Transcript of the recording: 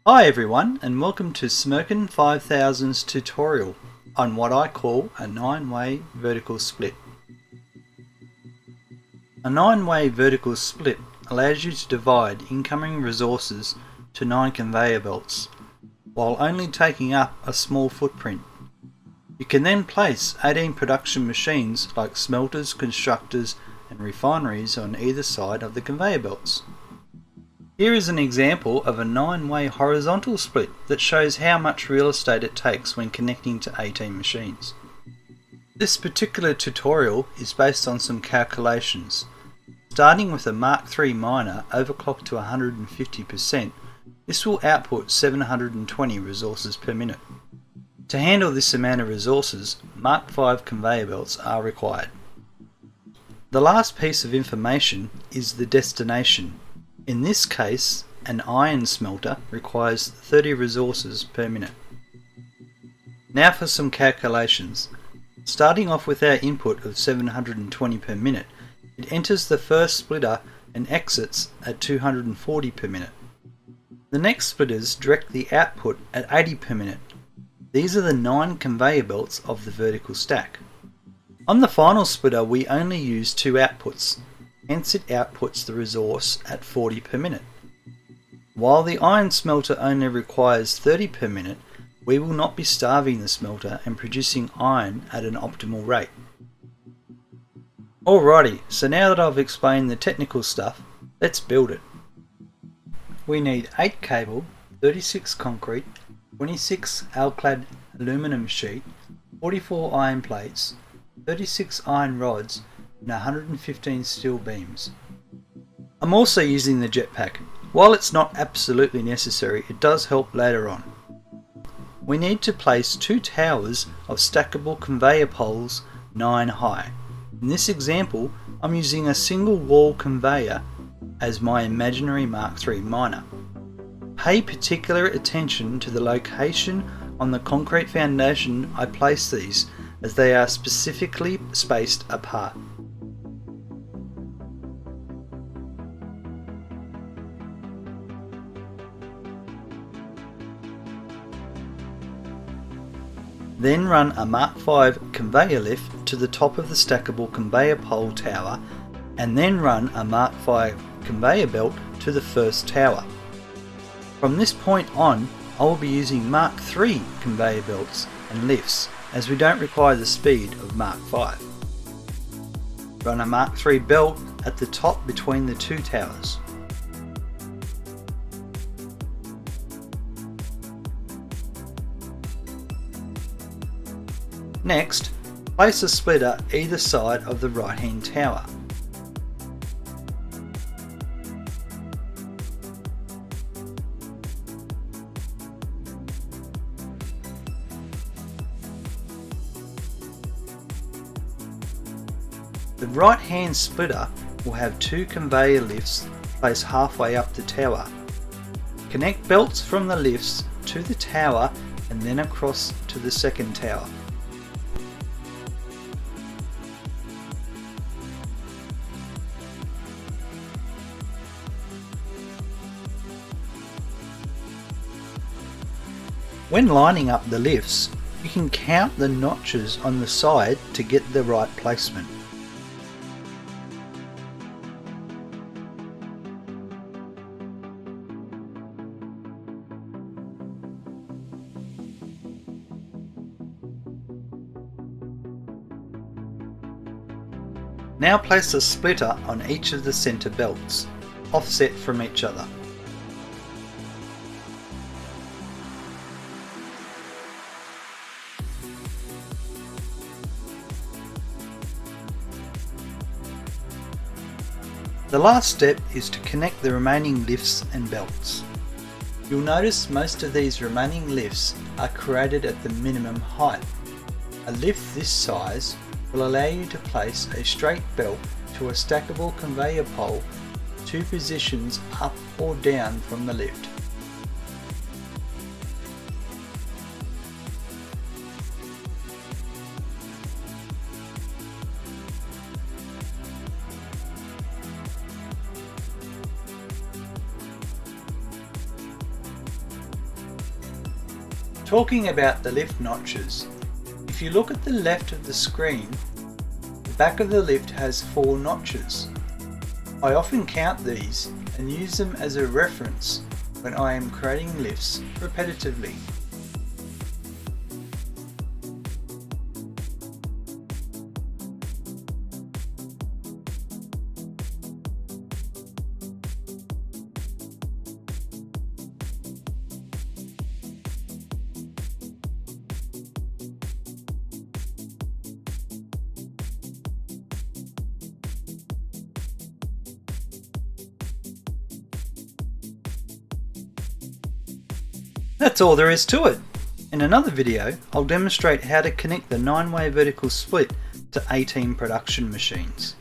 Hi everyone, and welcome to Smokin' 5000's tutorial on what I call a 9-way vertical split. A 9-way vertical split allows you to divide incoming resources to 9 conveyor belts while only taking up a small footprint. You can then place 18 production machines like smelters, constructors and refineries on either side of the conveyor belts. Here is an example of a 9-way horizontal split that shows how much real estate it takes when connecting to 18 machines. This particular tutorial is based on some calculations. Starting with a Mark III miner overclocked to 150%, this will output 720 resources per minute. To handle this amount of resources, Mark V conveyor belts are required. The last piece of information is the destination. In this case, an iron smelter requires 30 resources per minute. Now for some calculations. Starting off with our input of 720 per minute, it enters the first splitter and exits at 240 per minute. The next splitters direct the output at 80 per minute. These are the 9 conveyor belts of the vertical stack. On the final splitter we only use 2 outputs, hence it outputs the resource at 40 per minute. While the iron smelter only requires 30 per minute, we will not be starving the smelter and producing iron at an optimal rate. Alrighty, so now that I've explained the technical stuff, let's build it. We need 8 cable, 36 concrete, 26 alclad aluminum sheet, 44 iron plates, 36 iron rods and 115 steel beams. I'm also using the jetpack. While it's not absolutely necessary, it does help later on. We need to place 2 towers of stackable conveyor poles 9 high. In this example, I'm using a single wall conveyor as my imaginary Mark III miner. Pay particular attention to the location on the concrete foundation I place these, as they are specifically spaced apart. Then run a Mark V conveyor lift to the top of the stackable conveyor pole tower, and then run a Mark V conveyor belt to the first tower. From this point on, I will be using Mark III conveyor belts and lifts, as we don't require the speed of Mark V. Run a Mark III belt at the top between the 2 towers. Next, place a splitter either side of the right hand tower. The right hand splitter will have 2 conveyor lifts placed halfway up the tower. Connect belts from the lifts to the tower and then across to the second tower. When lining up the lifts, you can count the notches on the side to get the right placement. Now place a splitter on each of the centre belts, offset from each other. The last step is to connect the remaining lifts and belts. You'll notice most of these remaining lifts are created at the minimum height. A lift this size will allow you to place a straight belt to a stackable conveyor pole 2 positions up or down from the lift. Talking about the lift notches, if you look at the left of the screen, the back of the lift has 4 notches. I often count these and use them as a reference when I am creating lifts repetitively. That's all there is to it. In another video, I'll demonstrate how to connect the 9-way vertical split to 18 production machines.